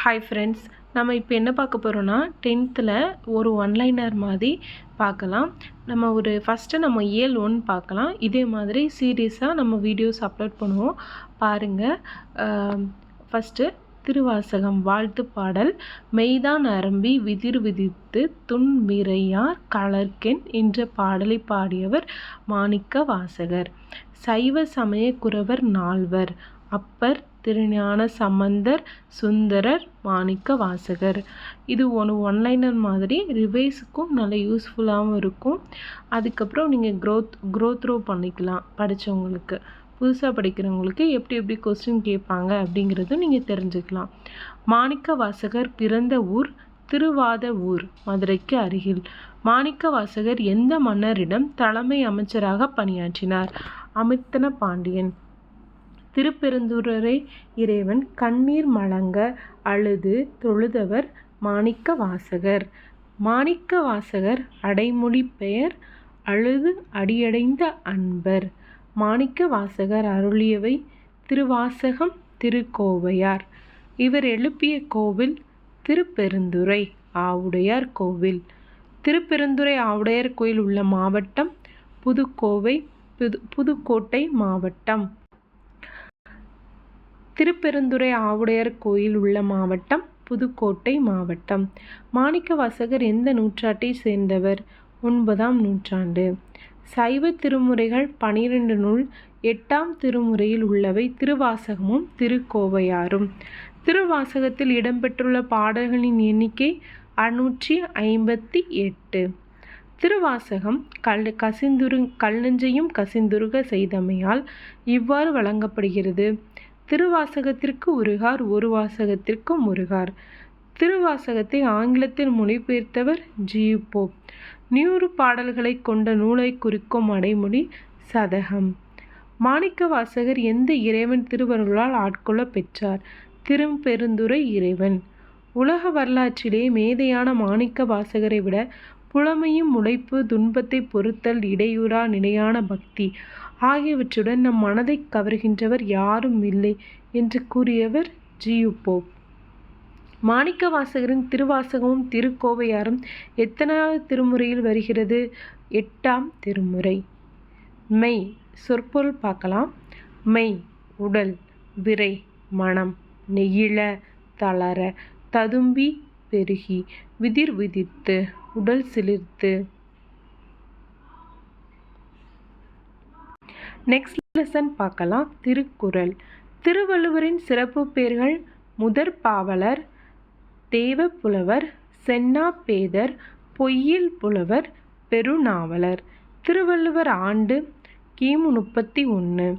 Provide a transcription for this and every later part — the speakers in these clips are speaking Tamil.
ஹாய் ஃப்ரெண்ட்ஸ், நம்ம இப்போ என்ன பார்க்க போகிறோன்னா 10th ஒரு ஒன்லைனர் மாதிரி பார்க்கலாம். ஃபஸ்ட்டு நம்ம இயல் 1 பார்க்கலாம். இதே மாதிரி சீரியஸாக நம்ம வீடியோஸ் அப்லோட் பண்ணுவோம், பாருங்கள். ஃபஸ்ட்டு திருவாசகம் வாழ்த்து பாடல். மெய்தான் அரும்பி விதிர் விதித்து துன்பிறையார் கழற்கென் என்ற பாடலை பாடியவர் மாணிக்க வாசகர். சைவ சமய குரவர் நால்வர்: அப்பர், திருஞான சம்பந்தர், சுந்தரர், மாணிக்க வாசகர். இது ஒன்லைனர் மாதிரி ரிவைஸுக்கும் நல்ல யூஸ்ஃபுல்லாகவும் இருக்கும். அதுக்கப்புறம் நீங்கள் க்ரோ பண்ணிக்கலாம். படித்தவங்களுக்கு, புதுசாக படிக்கிறவங்களுக்கு எப்படி கொஸ்டின் கேட்பாங்க அப்படிங்கிறதும் நீங்கள் தெரிஞ்சுக்கலாம். மாணிக்க வாசகர் பிறந்த ஊர் திருவாத ஊர், மதுரைக்கு அருகில். மாணிக்க வாசகர் எந்த மன்னரிடம் தலைமை அமைச்சராக பணியாற்றினார்? அமிர்தன பாண்டியன். திருப்பெருந்துறை இறைவன் கண்ணீர் மல்க அழுது தொழுதவர் மாணிக்க வாசகர். மாணிக்க வாசகர் அடைமொழி பெயர் அழுது அடியடைந்த அன்பர். மாணிக்க வாசகர் அருளியவை திருவாசகம், திருக்கோவையார். இவர் எழுப்பிய கோவில் திருப்பெருந்துறை ஆவுடையார் கோவில். திருப்பெருந்துறை ஆவுடையார் கோயில் உள்ள மாவட்டம் புதுக்கோட்டை மாவட்டம். திருப்பெருந்துறை ஆவுடையார் கோயில் உள்ள மாவட்டம் புதுக்கோட்டை மாவட்டம். மாணிக்க வாசகர் எந்த நூற்றாட்டை சேர்ந்தவர்? 9ஆம் நூற்றாண்டு. சைவ திருமுறைகள் 12 நூல். 8ஆம் திருமுறையில் உள்ளவை திருவாசகமும் திருக்கோவையாரும். திருவாசகத்தில் இடம்பெற்றுள்ள பாடல்களின் எண்ணிக்கை 658. திருவாசகம் கல்நெஞ்சையும் கசிந்துருக செய்தமையால் இவ்வாறு வழங்கப்படுகிறது. திருவாசகத்திற்கு உருகார், ஒரு வாசகத்திற்கு முருகார். திருவாசகத்தை ஆங்கிலத்தில் மொழிபெயர்த்தவர் ஜியு போப். 100 பாடல்களை கொண்ட நூலை குறிக்கும் அடைமொழி சதகம். மாணிக்க வாசகர் எந்த இறைவன் திருவருளால் ஆட்கொள்ள பெற்றார்? திருப்பெருந்துறை இறைவன். உலக வரலாற்றிலே மேதையான மாணிக்க வாசகரை விட புலமையும் உழைப்பு, துன்பத்தை பொறுத்தல், இடையூறா நிலையான பக்தி ஆகியவற்றுடன் நம் மனதை கவர்கின்றவர் யாரும் இல்லை என்று கூறியவர் ஜியு போப். மாணிக்க வாசகரின் திருவாசகமும் திருக்கோவையாரும் எத்தனாவது திருமுறையில் வருகிறது? 8ஆம் திருமுறை. மெய் சொற்பொருள் பார்க்கலாம். மெய் உடல், விரை மனம், நெகிழ தளர, ததும்பி பெருகி, விதிர் விதிர்த்து, உடல் சிலிர்த்து. நெக்ஸ்ட் லெசன் பார்க்கலாம். திருக்குறள். திருவள்ளுவரின் சிறப்பு பெயர்கள்: முதற் பாவலர், தேவப்புலவர், சென்னாப்பேதர், பொய்யில் புலவர், பெருநாவலர். திருவள்ளுவர் ஆண்டு கிமு 31.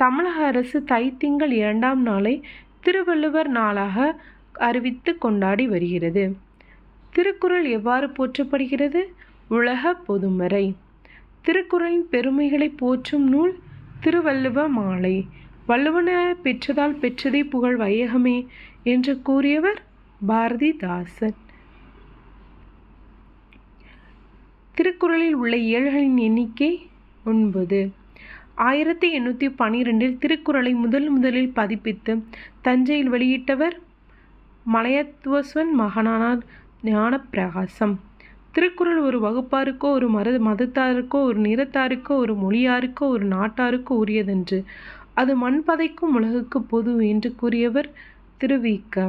தமிழக அரசு தைத்திங்கள் 2ஆம் நாளை திருவள்ளுவர் நாளாக அறிவித்து கொண்டாடி வருகிறது. திருக்குறள் எவ்வாறு போற்றப்படுகிறது? உலக பொதுமறை. திருக்குறளின் பெருமைகளை போற்றும் நூல் திருவள்ளுவ மாலை. வள்ளுவன பெற்றதால் பெற்றதே புகழ் வையகமே என்று கூறியவர் பாரதிதாசன். திருக்குறளில் உள்ள இயல்களின் எண்ணிக்கை 9. 1812 திருக்குறளை முதலில் பதிப்பித்து தஞ்சையில் வெளியிட்டவர் மலையத்துவசன் மகனார் ஞானப்பிரகாசம். திருக்குறள் ஒரு வகுப்பாருக்கோ, ஒரு மதத்தாருக்கோ, ஒரு நிறத்தாருக்கோ, ஒரு மொழியாருக்கோ, ஒரு நாட்டாருக்கோ உரியதென்று, அது மண்பதைக்கும் உலகுக்கு பொது என்று கூறியவர் திருவிக.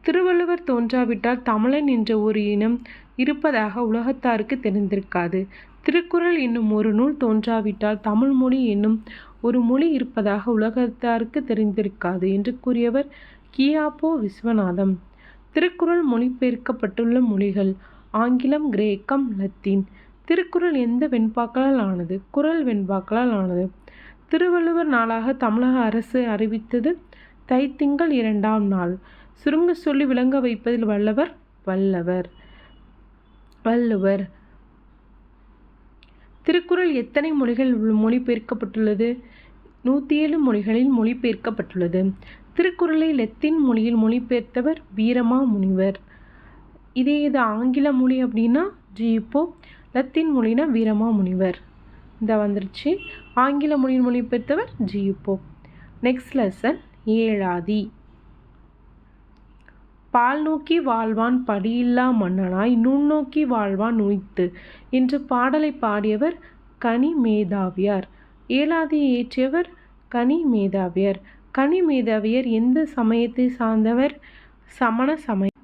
திருவள்ளுவர் தோன்றாவிட்டால் தமிழன் என்ற ஒரு இனம் இருப்பதாக உலகத்தாருக்கு தெரிந்திருக்காது. திருக்குறள் என்னும் ஒரு நூல் தோன்றாவிட்டால் தமிழ் மொழி என்னும் ஒரு மொழி இருப்பதாக உலகத்தாருக்கு தெரிந்திருக்காது என்று கூறியவர் கியாபோ விஸ்வநாதம். திருக்குறள் மொழிபெயர்க்கப்பட்டுள்ள மொழிகள்: ஆங்கிலம், கிரேக்கம், லத்தீன். திருக்குறள் எந்த வெண்பாக்களால் ஆனது? குறள் வெண்பாக்களால் ஆனது. திருவள்ளுவர் நாளாக தமிழக அரசு அறிவித்தது தைத்திங்கள் 2ஆம் நாள். சுருங்க சொல்லி விளங்க வைப்பதில் வள்ளுவர். திருக்குறள் எத்தனை மொழிகள் மொழிபெயர்க்கப்பட்டுள்ளது? 107 மொழிகளில் மொழிபெயர்க்கப்பட்டுள்ளது. திருக்குறளை லத்தீன் மொழியில் மொழிபெயர்த்தவர் வீரமா முனிவர். இது ஆங்கில மொழி அப்படின்னா ஜியு போப், லத்தீன் மொழினா வீரமா முனிவர். இந்த வந்துருச்சு. ஆங்கில மொழியில் மொழிபெயர்த்தவர் ஜியு போப். நெக்ஸ்ட் லெசன் ஏழாதி. பால் நோக்கி வாழ்வான் படியில்லா மன்னனாய் நுண்ணோக்கி வாழ்வான் நுய்த்து என்ற பாடலை பாடியவர் கனிமேதாவியார். ஏலாதியை இயற்றியவர் கனிமேதாவியார். கனிமேதாவியார் எந்த சமயத்தை சார்ந்தவர்? சமண சமயம்.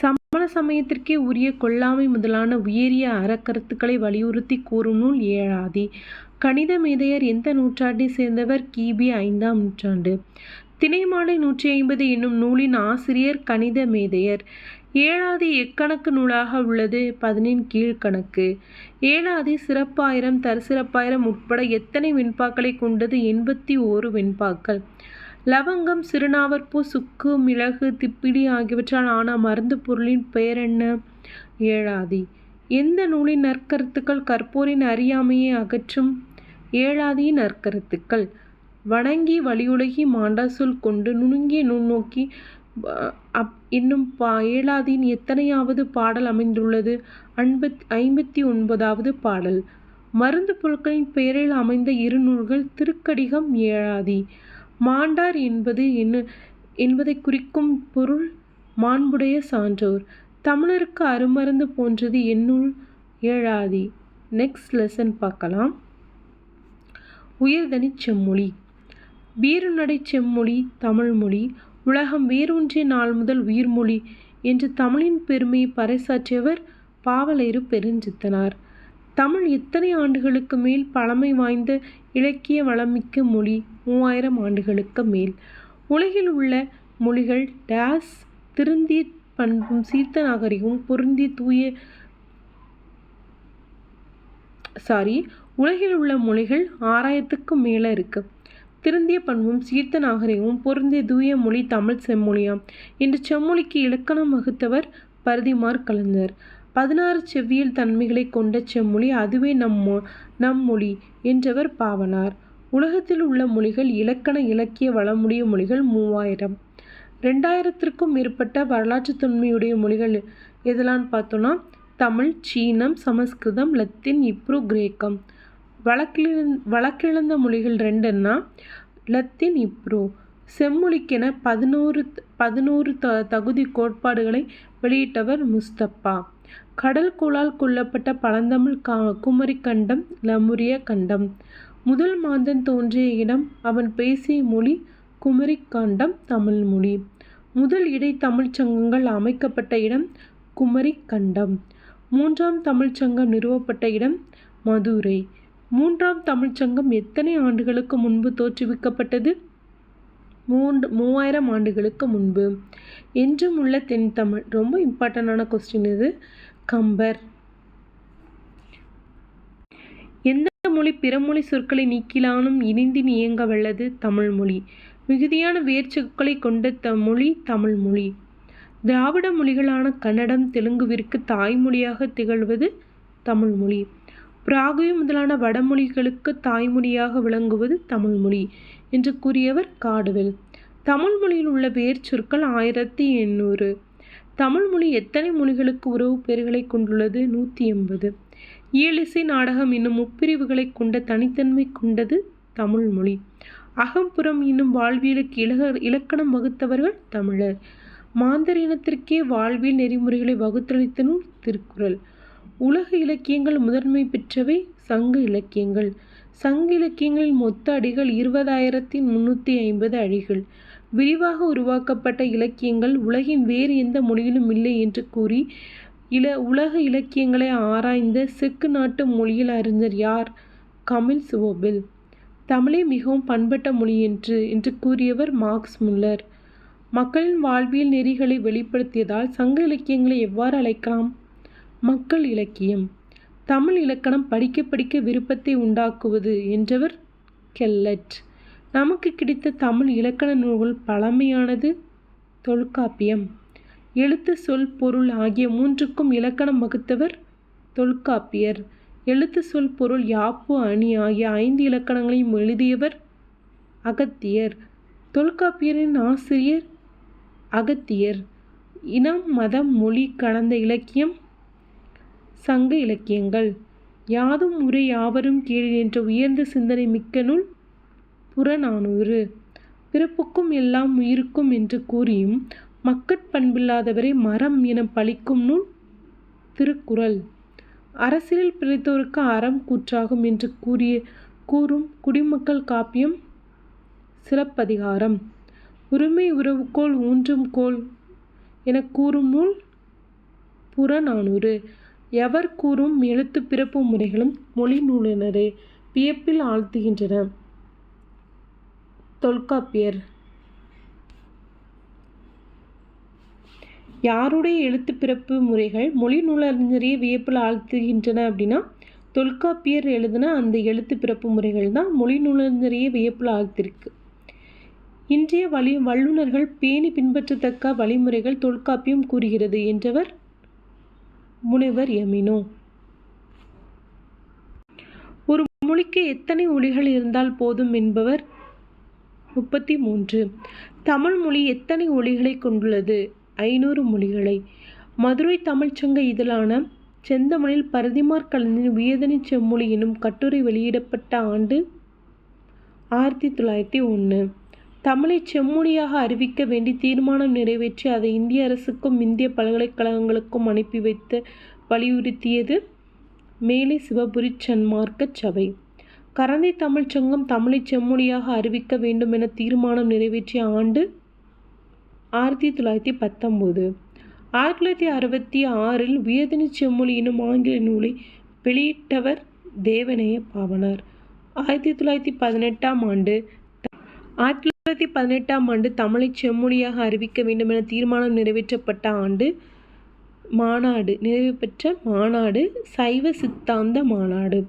சமண சமயத்திற்கே உரிய கொல்லாமை முதலான உயரிய அறக்கருத்துக்களை வலியுறுத்தி கூறும் நூல் ஏலாதி. கணித மேதையர் எந்த நூற்றாண்டை சேர்ந்தவர்? கிபி 5ஆம் நூற்றாண்டு. திணைமாலை 150 என்னும் நூலின் ஆசிரியர் கணித மேதையர். ஏலாதி எக்கணக்கு நூலாக உள்ளது? 10 கீழ்கணக்கு. ஏலாதி சிறப்பாயிரம் தற்சிறப்பாயிரம் உட்பட எத்தனை வெண்பாக்களை கொண்டது? 81 வெண்பாக்கள். லவங்கம், சிறுநாவற்பூ, சுக்கு, மிளகு, திப்பிலி ஆகியவற்றால் ஆன மருந்து பொருளின் பெயர் என்ன? ஏலாதி. எந்த நூலின் நற்கருத்துக்கள் கற்போரின் அறியாமையை அகற்றும்? ஏலாதியின் நற்கருத்துக்கள். வணங்கி வலியுலகி மாண்டா சொல் கொண்டு நுணுங்கிய நுண்ணோக்கி என்னும் ஏலாதியின் எத்தனையாவது பாடல் அமைந்துள்ளது? 59வது பாடல். மருந்து பொருட்களின் பெயரில் அமைந்த இரு நூல்கள் திருக்கடிகம், ஏலாதி. மாண்டார் என்பதை குறிக்கும் பொருள் மாண்புடைய சான்றோர். தமிழருக்கு அருமருந்து போன்றது என்னுள்? ஏலாதி. நெக்ஸ்ட் லெசன் பார்க்கலாம். உயர்தனி செம்மொழி. வீறுநடை செம்மொழி தமிழ்மொழி. உலகம் வேரூன்றிய நாள் முதல் உயிர்மொழி என்று தமிழின் பெருமையை பறைசாற்றியவர் பாவலரேறு பெருஞ்சித்தனார். தமிழ் எத்தனை ஆண்டுகளுக்கு மேல் பழமை வாய்ந்த இலக்கிய வளமிக்க மொழி? 3000 ஆண்டுகளுக்கு மேல். உலகில் உள்ள மொழிகள் டேஸ் திருந்திய பண்பும் சீர்த்த நாகரிகமும் பொருந்திய உலகில் உள்ள மொழிகள் 6000க்கும் மேலே இருக்கு. திருந்திய பண்பும் சீர்த்த நாகரிகமும் பொருந்திய தூய மொழி தமிழ் செம்மொழியாம் என்று செம்மொழிக்கு இலக்கணம் வகுத்தவர் பரிதிமாற் கலைஞர். 16 செவ்வியல் தன்மைகளை கொண்ட செம்மொழி அதுவே நம் மொழி என்றவர் பாவனார். உலகத்தில் உள்ள மொழிகள் இலக்கண இலக்கிய வளமுடைய மொழிகள் 3000. 2000த்திற்கும் மேற்பட்ட வரலாற்று தொன்மையுடைய மொழிகள் எதெல்லாம் பார்த்தோன்னா தமிழ், சீனம், சமஸ்கிருதம், லத்தீன், இப்ரு, கிரேக்கம். வழக்கிழந்த மொழிகள் 2ன்னா லத்தீன், இப்ரு. செம்மொழிக்கென 11 தகுதி கோட்பாடுகளை வெளியிட்டவர் முஸ்தப்பா. கடல் கோளால் கொல்லப்பட்ட பழந்தமிழ் குமரி கண்டம் லெமுரிய கண்டம். முதல் மாந்தன் தோன்றிய இடம், அவன் பேசிய மொழி குமரி கண்டம் தமிழ்மொழி. முதல் இடை தமிழ்ச் சங்கங்கள் அமைக்கப்பட்ட இடம் குமரி கண்டம். 3ஆம் தமிழ்ச்சங்கம் நிறுவப்பட்ட இடம் மதுரை. 3ஆம் தமிழ்ச்சங்கம் எத்தனை ஆண்டுகளுக்கு முன்பு தோற்றுவிக்கப்பட்டது? 3000 ஆண்டுகளுக்கு முன்பு. என்றும் உள்ள தென்தமிழ். ரொம்ப இம்பார்ட்டண்டான கொஸ்டின் இது. கம்பர். எந்த மொழி பிறமொழி சொற்களை நீக்கிலானும் இனிந்தின் இயங்க வல்லது? தமிழ்மொழி. மிகுதியான வேர்ச்சொற்களை கொண்ட மொழி தமிழ்மொழி. திராவிட மொழிகளான கன்னடம், தெலுங்குவிற்கு தாய்மொழியாக திகழ்வது தமிழ்மொழி. பிராகுவி முதலான வடமொழிகளுக்கு தாய்மொழியாக விளங்குவது தமிழ்மொழி என்று கூறியவர் காடுவெல். தமிழ்மொழியில் உள்ள வேர்ச்சொற்கள் 1800. தமிழ்மொழி எத்தனை மொழிகளுக்கு உறவு பெயர்களை கொண்டுள்ளது? 180. இயலிசை, நாடகம் என்னும் முப்பிரிவுகளை கொண்ட தனித்தன்மை கொண்டது தமிழ்மொழி. அகம்புறம் என்னும் வாழ்வியலுக்கு இலக்கணம் வகுத்தவர்கள் தமிழர். மாந்தர் இனத்திற்கே வாழ்வியல் நெறிமுறைகளை வகுத்தளித்த நூல் திருக்குறள். உலக இலக்கியங்கள் முதன்மை பெற்றவை சங்க இலக்கியங்கள். சங்க இலக்கியங்களில் மொத்த அடிகள் 20,350 அடிகள். விரிவாக உருவாக்கப்பட்ட இலக்கியங்கள் உலகின் வேறு எந்த மொழியிலும் இல்லை என்று கூறி உலக இலக்கியங்களை ஆராய்ந்த செக்கு நாட்டு மொழியில் அறிஞர் யார்? கமில் சுவோபில். தமிழே மிகவும் பண்பட்ட மொழி என்று கூறியவர் மார்க்ஸ் முல்லர். மக்களின் வாழ்வியல் நெறிகளை வெளிப்படுத்தியதால் சங்க இலக்கியங்களை எவ்வாறு அழைக்கலாம்? மக்கள் இலக்கியம். தமிழ் இலக்கணம் படிக்க படிக்க விருப்பத்தை உண்டாக்குவது என்றவர் கெல்லட். நமக்கு கிடைத்த தமிழ் இலக்கண நூல்கள் பழமையானது தொல்காப்பியம். எழுத்து, சொல், பொருள் ஆகிய மூன்றுக்கும் இலக்கணம் வகுத்தவர் தொல்காப்பியர். எழுத்து, சொல், பொருள், யாப்பு, அணி ஆகிய 5 இலக்கணங்களையும் எழுதியவர் அகத்தியர். தொல்காப்பியரின் ஆசிரியர் அகத்தியர். இனம், மதம், மொழி கலந்த இலக்கியம் சங்க இலக்கியங்கள். யாதும் ஊரே யாவரும் கேளீர் என்ற உயர்ந்த சிந்தனை மிக்க நூல் புறநானூறு. பிறப்புக்கும் எல்லாம் உயிருக்கும் என்று கூறியும் மக்கட்பண்பில்லாதவரை மரம் என பழிக்கும் நூல் திருக்குறள். அரசியல் பிழைத்தோருக்கு அறம் கூற்றாகும் என்று கூறும் குடிமக்கள் காப்பியம் சிலப்பதிகாரம். உரிமை உறவுகோல் ஊன்றும் கோல் என கூறும் நூல் புறநானூறு. எவர் கூறும் எழுத்து பிறப்பு முறைகளும் மொழி நூலினரே வியப்பில் ஆழ்த்துகின்றன. தொல்காப்பியர். யாருடைய எழுத்து பிறப்பு முறைகள் மொழி நூலறிஞரையே வியப்பில் ஆழ்த்துகின்றன அப்படின்னா தொல்காப்பியர் எழுதின அந்த எழுத்து பிறப்பு முறைகள் தான் மொழி நூலறிஞரையே வியப்பில் ஆழ்த்திருக்கு. இன்றைய வல்லுநர்கள் பேணி பின்பற்றத்தக்க வழிமுறைகள் தொல்காப்பியம் கூறுகிறது என்றவர் முனைவர் எமினோ. ஒரு மொழிக்கு எத்தனை ஒலிகள் இருந்தால் போதும் என்பவர் 33. தமிழ் மொழி எத்தனை ஒலிகளை கொண்டுள்ளது? 500 மொழிகளை. மதுரை தமிழ்ச்சங்க இதழான செந்தமிழில் பரதிமாற் கலைஞரின் வியதனி செம்மொழி எனும் கட்டுரை வெளியிடப்பட்ட ஆண்டு 1901. தமிழை செம்மொழியாக அறிவிக்க வேண்டி தீர்மானம் நிறைவேற்றி அதை இந்திய அரசுக்கும் இந்திய பல்கலைக்கழகங்களுக்கும் அனுப்பி வைத்து வலியுறுத்தியது மேலை சிவபுரி சன்மார்க்க சபை. கரந்தை தமிழ்ச்சங்கம் தமிழை செம்மொழியாக அறிவிக்க வேண்டும் என தீர்மானம் நிறைவேற்றிய ஆண்டு 1919. 1966 வியதனி செம்மொழி எனும் ஆங்கில நூலை வெளியிட்டவர் தேவநேய பாவாணர். 1918 ஆண்டு தமிழை செம்மொழியாக அறிவிக்க வேண்டும் என தீர்மானம் நிறைவேற்றப்பட்ட ஆண்டு நிறைவு மாநாடு சைவ சித்தாந்த மாநாடு.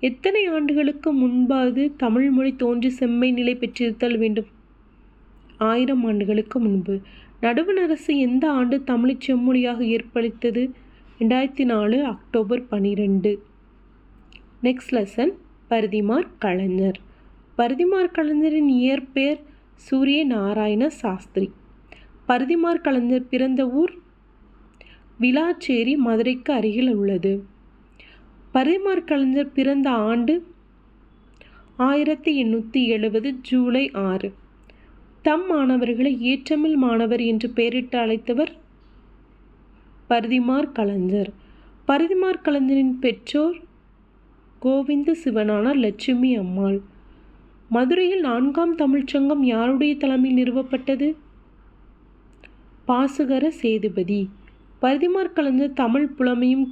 எத்தனை ஆண்டுகளுக்கு முன்பாவது தமிழ் மொழி தோன்றி செம்மை நிலை பெற்றிருத்தல் வேண்டும்? 1000 ஆண்டுகளுக்கு முன்பு. நடுவண் அரசு எந்த ஆண்டு தமிழை செம்மொழியாக ஏற்படுத்தது? 2004 அக்டோபர் 12. நெக்ஸ்ட் லெசன் பரதிமாற் கலைஞர். பரதிமாற் கலைஞரின் இயற்பெயர் சூரிய நாராயண சாஸ்திரி. பரதிமாற் கலைஞர் பிறந்த ஊர் விளாச்சேரி, மதுரைக்கு அருகில் உள்ளது. பரதிமாற் கலைஞர் பிறந்த ஆண்டு 1870 ஜூலை 6. தம் மாணவர்களை ஏற்றமிழ் மாணவர் என்று பெயரிட்டு அழைத்தவர் பரதிமாற் கலைஞர். பரதிமாற் கலைஞரின் பெற்றோர் கோவிந்த சிவனானார், லட்சுமி அம்மாள். மதுரையில் 4ஆம் தமிழ்ச்சங்கம் யாருடைய தலைமையில் நிறுவப்பட்டது? பாசுகர சேதுபதி. பரதிமாற் கலைஞர் தமிழ் புலமையும்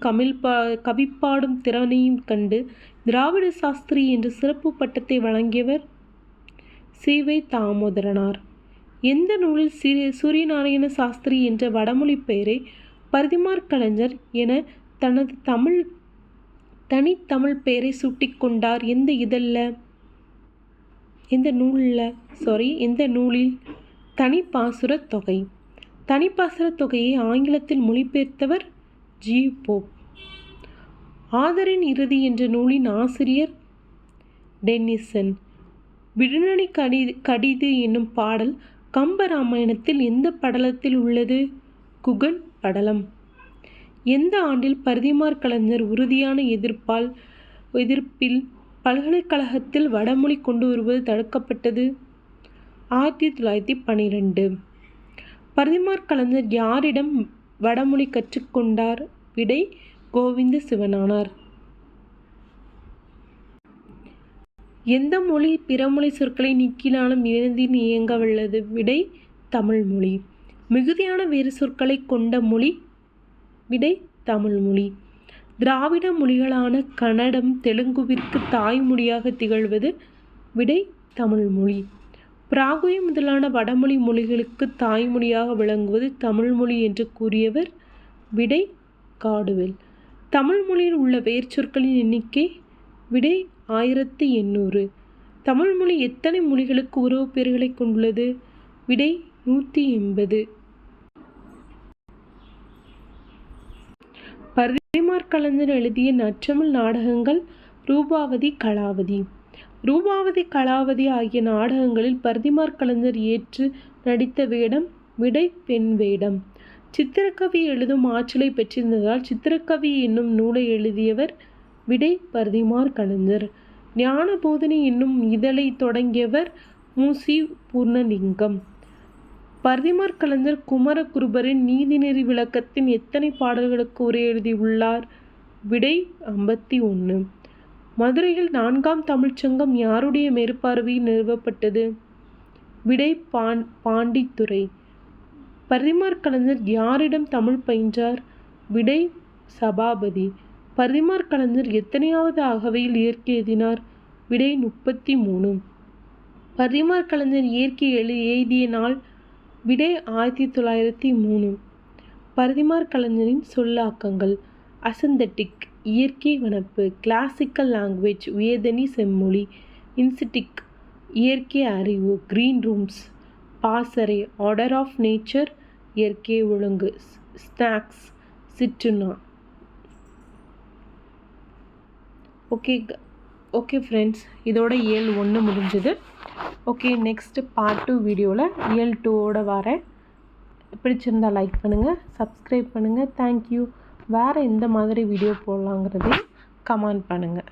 கவிப்பாடும் திறனையும் கண்டு திராவிட சாஸ்திரி என்ற சிறப்பு பட்டத்தை வழங்கியவர் சி.வை. தாமோதரனார். எந்த நூலில் சூரியநாராயண சாஸ்திரி என்ற வடமொழி பெயரை பரதிமாற் கலைஞர் என தனது தனித்தமிழ் பெயரை சூட்டிக்கொண்டார்? எந்த நூலில்? தனிப்பாசுரத் தொகை. தனிப்பாசுரத் தொகையை ஆங்கிலத்தில் மொழிபெயர்த்தவர் ஜி. போப். ஆதரின் இறுதி என்ற நூலின் ஆசிரியர் டென்னிசன். விடுநனி கடிது என்னும் பாடல் கம்பராமாயணத்தில் எந்த படலத்தில் உள்ளது? குகன் படலம். எந்த ஆண்டில் பரதிமாற் கலைஞர் உறுதியான எதிர்ப்பில் பல்கலைக்கழகத்தில் வடமொழி கொண்டு வருவது தடுக்கப்பட்டது? 1912. பரதிமாற் கலைஞர் யாரிடம் வடமொழி கற்றுக்கொண்டார்? விடை கோவிந்த சிவனானார். எந்த மொழி பிறமொழி சொற்களை நீக்கினாலும் இணைந்தின் இயங்க வல்லது? விடை தமிழ்மொழி. மிகுதியான வேறு சொற்களை கொண்ட மொழி? விடை தமிழ்மொழி. திராவிட மொழிகளான கன்னடம், தெலுங்குவிற்கு தாய்மொழியாக திகழ்வது? விடை தமிழ்மொழி. பிராகுய முதலான வடமொழி மொழிகளுக்கு தாய்மொழியாக விளங்குவது தமிழ்மொழி என்று கூறியவர்? விடை காடுவெல். தமிழ் மொழியில் உள்ள வேர்ச்சொற்களின் எண்ணிக்கை? விடை 1800. தமிழ்மொழி எத்தனை மொழிகளுக்கு உறவு பெயர்களை கொண்டுள்ளது? விடை 180. பரதிமாற் கலைஞர் எழுதிய நற்றமிழ் நாடகங்கள் ரூபாவதி, கலாவதி. ரூபாவதி, கலாவதி ஆகிய நாடகங்களில் பரதிமாற் கலைஞர் ஏற்று நடித்த வேடம்? விடை பெண் வேடம். சித்திரக்கவி எழுதும் ஆற்றலை பெற்றிருந்ததால் சித்திரக்கவி என்னும் நூலை எழுதியவர்? விடை பரதிமாற் கலைஞர். ஞானபோதனி என்னும் இதழை தொடங்கியவர் மு. சி. பூர்ணலிங்கம். பரிதிமாற் கலைஞர் குமரகுருபரின் நீதிநெறி விளக்கத்தின் எத்தனை பாடல்களுக்கு உரை எழுதியுள்ளார்? விடை 51. மதுரையில் 4ஆம் தமிழ்ச்சங்கம் யாருடைய மேற்பார்வையில் நிறுவப்பட்டது? விடை பாண்டித்துரை. பரிதிமாற் கலைஞர் யாரிடம் தமிழ் பயின்றார்? விடை சபாபதி. பரிதிமாற் கலைஞர் எத்தனையாவது அகவையில் இயற்கை எழுதினார்? விடை 33. பரிதிமாற் கலைஞர் இயற்கை எழுதிய நாள்? விடை 1903. பரிதிமாற் கலைஞரின் சொல்லாக்கங்கள்: அசந்தட்டிக் இயற்கை வனப்பு, கிளாசிக்கல் லாங்குவேஜ் வேதனி செம்மொழி, இன்சிட்டிக் இயற்கை அறிவு, கிரீன் ரூம்ஸ், பாசறை, ஆர்டர் ஆஃப் நேச்சர் இயற்கை ஒழுங்கு, ஸ்நாக்ஸ் சிற்றுண்ணா. ஓகே ஃப்ரெண்ட்ஸ், இதோட இயல் 1 முடிஞ்சது. ஓகே, நெக்ஸ்ட்டு பார்ட் 2 வீடியோவில் இயல் 2ஓட வரேன். பிடிச்சிருந்தால் லைக் பண்ணுங்கள், சப்ஸ்கிரைப் பண்ணுங்கள். தேங்க்யூ. வேறு எந்த மாதிரி வீடியோ போடலாங்கிறதையும் கமெண்ட் பண்ணுங்கள்.